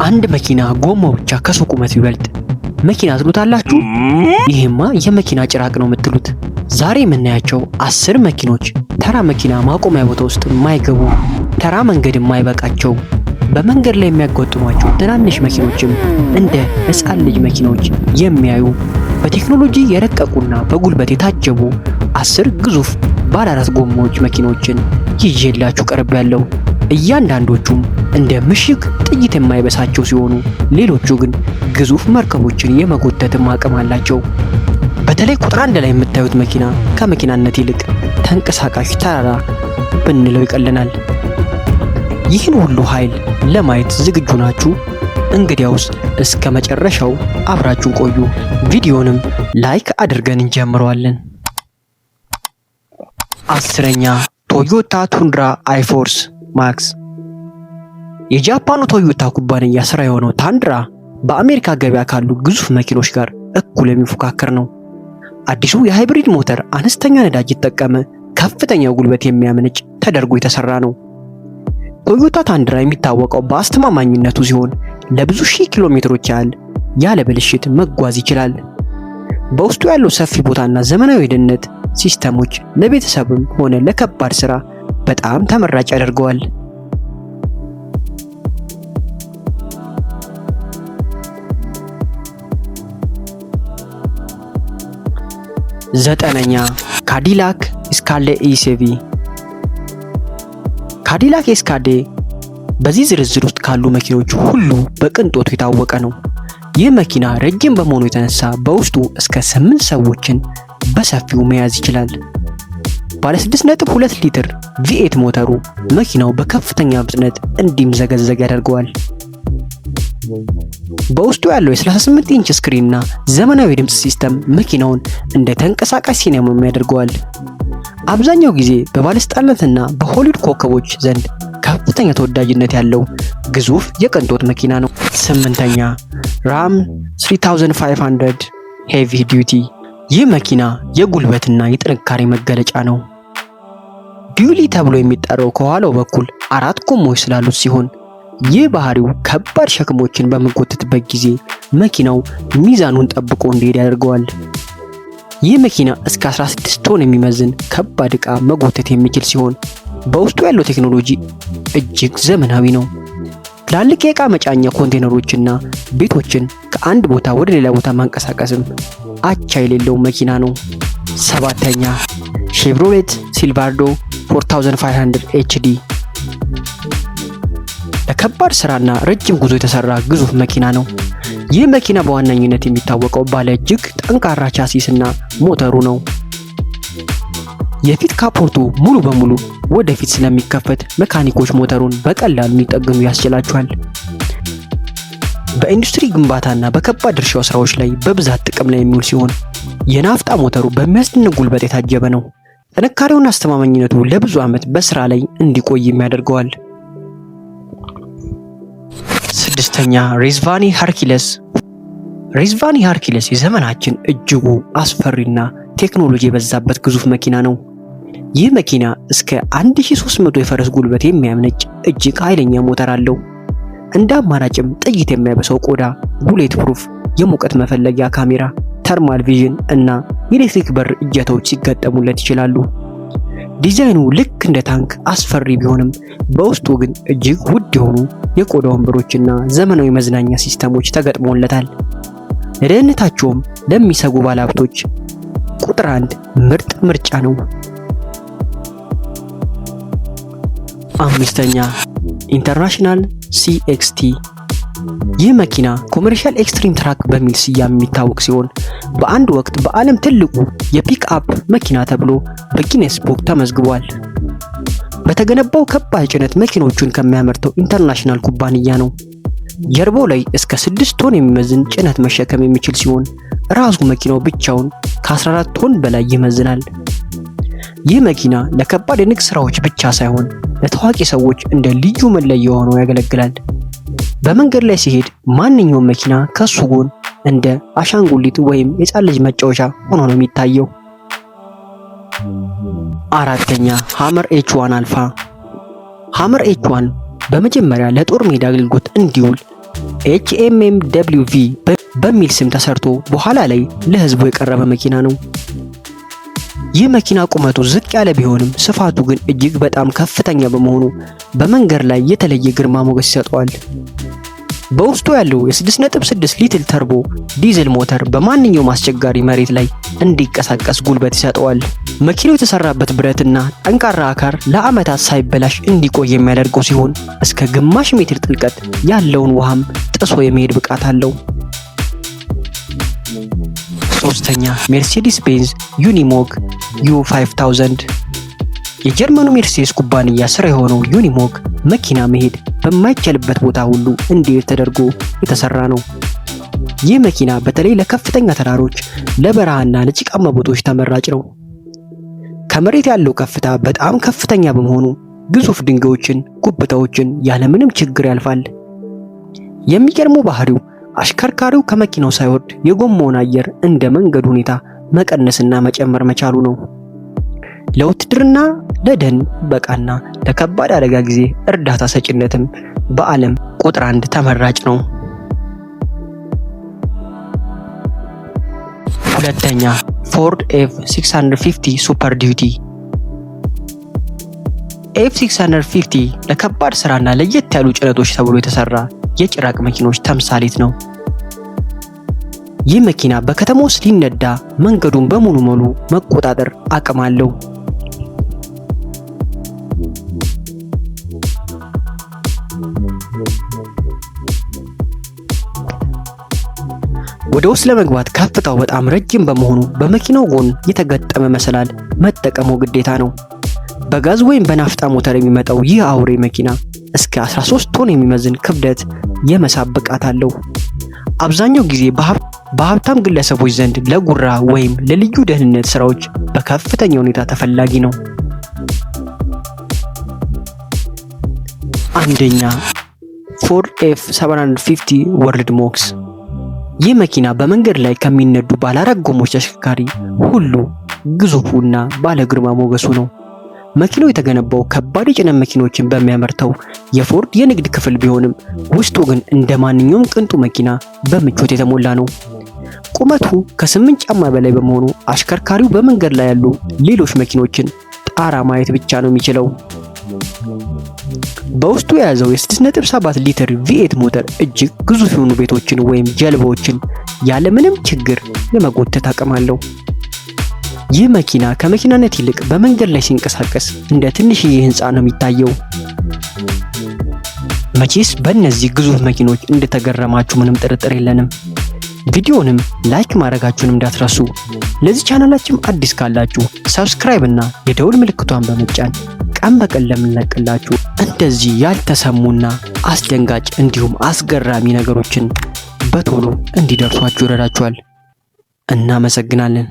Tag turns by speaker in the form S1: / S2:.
S1: አንድ መኪና ጎማው ብቻ ከሱቅ ቁመት ቢበልጥ መኪና ትሉታላችሁ? ይሄማ የመኪና ጭራቅ ነው የምትሉት። ዛሬ የምናያቸው 10 መኪኖች ተራ መኪና ማቆሚያ ቦታ ውስጥ የማይገቡ፣ ተራ መንገድ የማይበቃቸው፣ በመንገድ ላይ የሚያጋጥሟቸው ትናንሽ መኪኖችም እንደ ሕፃን ልጅ መኪኖች የሚያዩ በቴክኖሎጂ የረቀቁና በጉልበት የታጀቡ 10 ግዙፍ ባለ 4 ጎማዎች መኪኖችን ይዤላችሁ ቀርቤያለሁ። እያንዳንዶቹም እንደ ምሽግ ጥይት የማይበሳቸው ሲሆኑ ሌሎቹ ግን ግዙፍ መርከቦችን የመጎተትም አቅም አላቸው። በተለይ ቁጥር 1 ላይ የምታዩት መኪና ከመኪናነት ይልቅ ተንቀሳቃሽ ተራራ ብንለው ይቀለናል። ይህን ሁሉ ኃይል ለማየት ዝግጁ ናችሁ? እንግዲያውስ እስከ መጨረሻው አብራችሁን ቆዩ። ቪዲዮንም ላይክ አድርገን እንጀምረዋለን። 10ኛ ቶዮታ ቱንድራ አይፎርስ ማክስ። የጃፓኑ ቶዮታ ኩባንያ ስራ የሆነው ታንድራ በአሜሪካ ገበያ ካሉ ግዙፍ መኪኖች ጋር እኩል የሚፎካከር ነው። አዲሱ የሃይብሪድ ሞተር አነስተኛ ነዳጅ የተጠቀመ ከፍተኛ ጉልበት የሚያመነጭ ተደርጎ የተሰራ ነው። ቶዮታ ታንድራ የሚታወቀው በአስተማማኝነቱ ሲሆን ለብዙ ሺህ ኪሎ ሜትሮች ያለ ብልሽት መጓዝ ይችላል። በውስጡ ያለው ሰፊ ቦታና ዘመናዊ የደህንነት ሲስተሞች ለቤተሰብም ሆነ ለከባድ ስራ በጣም ተመራጭ ያደርገዋል። 9ኛ ካዲላክ ኤስካዴ ኢሴቪ። ካዲላክ ኤስካዴ በዚህ ዝርዝር ውስጥ ካሉ መኪኖች ሁሉ በቅንጦቱ የታወቀ ነው። ይህ መኪና ረጅም በመሆኑ የተነሳ በውስጡ እስከ 8 ሰዎችን በሰፊው መያዝ ይችላል። ባለ 6.2 ሊትር V8 ሞተሩ መኪናው በከፍተኛ ፍጥነት እንዲምዘገዘግ ያደርገዋል። በውስጡ ያለው የ38 ኢንች ስክሪን እና ዘመናዊ ድምጽ ሲስተም መኪናውን እንደ ተንቀሳቃሽ ሲኔማ ያደርገዋል። አብዛኛው ጊዜ በባለስልጣናትና በሆሊውድ ኮከቦች ዘንድ ከፍተኛ ተወዳጅነት ያለው ግዙፍ የቅንጦት መኪና ነው። 8ኛ ራም 3500 ሄቪ ዲዩቲ። ይህ መኪና የጉልበትና የጥንካሬ መገለጫ ነው። ዲዩሊ ተብሎ የሚጠራው ከኋላው በኩል 4 ጎማዎች ስላሉት ሲሆን ይህ ባህሪው ከባድ ሸክሞችን በሚጎትትበት ጊዜ መኪናው ሚዛኑን ጠብቆ እንዲሄድ ያደርገዋል። ይህ መኪና እስከ 16 ቶን የሚመዝን ከባድ ዕቃ መጎተት የሚችል ሲሆን በውስጡ ያለው ቴክኖሎጂ እጅግ ዘመናዊ ነው። ትላልቅ የዕቃ መጫኛ ኮንቴነሮችና ቤቶችን ከአንድ ቦታ ወደ ሌላ ቦታ ማንቀሳቀስም አቻ የሌለው መኪና ነው። 7ኛ ሼቭሮሌት ሲልቫርዶ 4500 HD። ለከባድ ስራና ረጅም ጉዞ የተሰራ ግዙፍ መኪና ነው። ይህ መኪና በዋነኝነት የሚታወቀው ባለ እጅግ ጠንካራ ቻሲስና ሞተሩ ነው። የፊት ካፖርቱ ሙሉ በሙሉ ወደፊት ስለሚከፈት መካኒኮች ሞተሩን በቀላሉ እንዲጠግኑ ያስችላቸዋል። በኢንዱስትሪ ግንባታና በከባድ እርሻ ስራዎች ላይ በብዛት ጥቅም ላይ የሚውል ሲሆን የናፍጣ ሞተሩ በሚያስደንቅ ጉልበት የታጀበ ነው። ጥንካሬውና አስተማማኝነቱ ለብዙ ዓመት በስራ ላይ እንዲቆይም ያደርገዋል። 6ኛ ሬዝቫኒ ሃርኪለስ። ሬዝቫኒ ሃርኪለስ የዘመናችን እጅጉ አስፈሪና ቴክኖሎጂ የበዛበት ግዙፍ መኪና ነው። ይህ መኪና እስከ 1300 የፈረስ ጉልበት የሚያመነጭ እጅግ ኃይለኛ ሞተር አለው። እንደ አማራጭም ጥይት የማይበሳው ቆዳ፣ ቡሌት ፕሩፍ የሙቀት መፈለጊያ ካሜራ፣ ተርማል ቪዥን እና የኤሌክትሪክ በር እጀታዎች ሲገጠሙለት ይችላሉ። ዲዛይኑ ልክ እንደ ታንክ አስፈሪ ቢሆንም በውስጡ ግን እጅግ ውድ የሆኑ የቆዳ ወንበሮችና ዘመናዊ መዝናኛ ሲስተሞች ተገጥሞለታል። ለደህንነታቸውም ለሚሰጉ ባለሀብቶች ቁጥር 1 ምርጥ ምርጫ ነው። 5ኛ ኢንተርናሽናል CXT። ይህ መኪና ኮመርሻል ኤክስትሪም ትራክ በሚል ስያሜ የሚታወቅ ሲሆን በአንድ ወቅት በዓለም ትልቁ የፒክ አፕ መኪና ተብሎ በጊነስ ቡክ ተመዝግቧል። በተገነባው ከባድ ጭነት መኪኖቹን ከሚያመርተው ኢንተርናሽናል ኩባንያ ነው። ጀርባው ላይ እስከ 6 ቶን የሚመዝን ጭነት መሸከም የሚችል ሲሆን ራሱ መኪናው ብቻውን ከ14 ቶን በላይ ይመዝናል። ይህ መኪና ለከባድ የንግድ ስራዎች ብቻ ሳይሆን ለታዋቂ ሰዎች እንደ ልዩ መለያ ሆኖ ያገለግላል። በመንገድ ላይ ሲሄድ ማንኛውም መኪና ከሱ ጎን እንደ አሻንጉሊት ወይም የሕፃን ልጅ መጫወቻ ሆኖ ነው የሚታየው። 4ኛ ሃመር H1 አልፋ። ሃመር H1 በመጀመሪያ ለጦር ሜዳ አገልግሎት እንዲውል HMMWV በሚል ስም ተሰርቶ በኋላ ላይ ለህዝቡ የቀረበ መኪና ነው። ይህ መኪና ቁመቱ ዝቅ ያለ ቢሆንም ስፋቱ ግን እጅግ በጣም ከፍተኛ በመሆኑ በመንገድ ላይ የተለየ ግርማ ሞገስ ይሰጠዋል። በውስጡ ያለው የ6.6 ሊትር ተርቦ ዲዝል ሞተር በማንኛውም አስቸጋሪ መሬት ላይ እንዲንቀሳቀስ ጉልበት ይሰጠዋል። መኪናው የተሰራበት ብረትና ጠንካራ አካር ለዓመታት ሳይበላሽ እንዲቆይ የሚያደርገው ሲሆን እስከ ግማሽ ሜትር ጥልቀት ያለውን ውሃም ጥሶ የመሄድ ብቃት አለው። ሶስተኛ ሜርሴዲስ ቤንዝ ዩኒሞግ U5000። የጀርመኑ ሜርሴዲስ ኩባንያ ስራ የሆነው ዩኒሞግ መኪና መሄድ በማይቻልበት ቦታ ሁሉ እንዲሄድ ተደርጎ የተሰራ ነው። ይህ መኪና በተለይ ለከፍተኛ ተራሮች፣ ለበረሃና ለጭቃማ ቦታዎች ተመራጭ ነው። ከመሬት ያለው ከፍታ በጣም ከፍተኛ በመሆኑ ግዙፍ ድንጋዮችን፣ ጉብታዎችን ያለምንም ችግር ያልፋል። የሚገርመው ባህሪው አሽከርካሪው ከመኪናው ሳይወርድ የጎማውን አየር እንደ መንገዱ ሁኔታ መቀነስና መጨመር መቻሉ ነው። ለውትድርና፣ ለደን ጥበቃና ለከባድ አደጋ ጊዜ እርዳታ ሰጪነትም በዓለም ቁጥር 1 ተመራጭ ነው። ሁለተኛ ፎርድ F650 ሱፐር ዲዩቲ። F650 ለከባድ ስራና ለየት ያሉ ጭነቶች ተብሎ የተሰራ የጭራቅ መኪኖች ተምሳሌት ነው። ይህ መኪና በከተማ ውስጥ ሊነዳ መንገዱን በሙሉ መቆጣጠር አቅም አለው። ወደ ውስጥ ለመግባት ከፍታው በጣም ረጅም በመሆኑ በመኪናው ጎን የተገጠመ መሰላል መጠቀሙ ግዴታ ነው። በጋዝ ወይም በናፍጣ ሞተር የሚመጣው ይህ አውሬ መኪና እስከ 13 ቶን የሚመዝን ክብደት የመሳብ ብቃት አለው። አብዛኛው ጊዜ በሀብታም ግለሰቦች ዘንድ ለጉራ ወይም ለልዩ ደህንነት ስራዎች በከፍተኛ ሁኔታ ተፈላጊ ነው። አንደኛ ፎርድ F750 ወርልድ ሞክስ። ይህ መኪና በመንገድ ላይ ከሚነዱ ባለ 4 ጎማዎች ተሽከርካሪ ሁሉ ግዙፉና ባለ ግርማ ሞገሱ ነው። መኪናው የተገነባው ከባድ የጭነት መኪኖችን በሚያመርተው የፎርድ የንግድ ክፍል ቢሆንም ውስጡ ግን እንደ ማንኛውም ቅንጡ መኪና በምቾት የተሞላ ነው። ቁመቱ ከ8 ጫማ በላይ በመሆኑ አሽከርካሪው በመንገድ ላይ ያሉ ሌሎች መኪኖችን ጣራ ማየት ብቻ ነው የሚችለው። በውስጡ የያዘው የ6.7 ሊትር V8 ሞተር እጅግ ግዙፍ የሆኑ ቤቶችን ወይም ጀልባዎችን ያለምንም ችግር የመጎተት አቅም አለው። ይህ መኪና ከመኪናነት ይልቅ በመንገድ ላይ ሲንቀሳቀስ እንደ ትንሽዬ ህንፃ ነው የሚታየው። መቼስ በእነዚህ ግዙፍ መኪኖች እንደተገረማችሁ ምንም ጥርጥር የለንም። ቪዲዮንም ላይክ ማድረጋችሁን እንዳትረሱ። ለዚህ ቻናላችን አዲስ ካላችሁ ሰብስክራይብ እና የደውል ምልክቷን በመጫን ቀን በቀን ለምንለቅላችሁ እንደዚህ ያልተሰሙና አስደንጋጭ እንዲሁም አስገራሚ ነገሮችን በቶሎ እንዲደርሷችሁ ይረዳችኋል። እናመሰግናለን።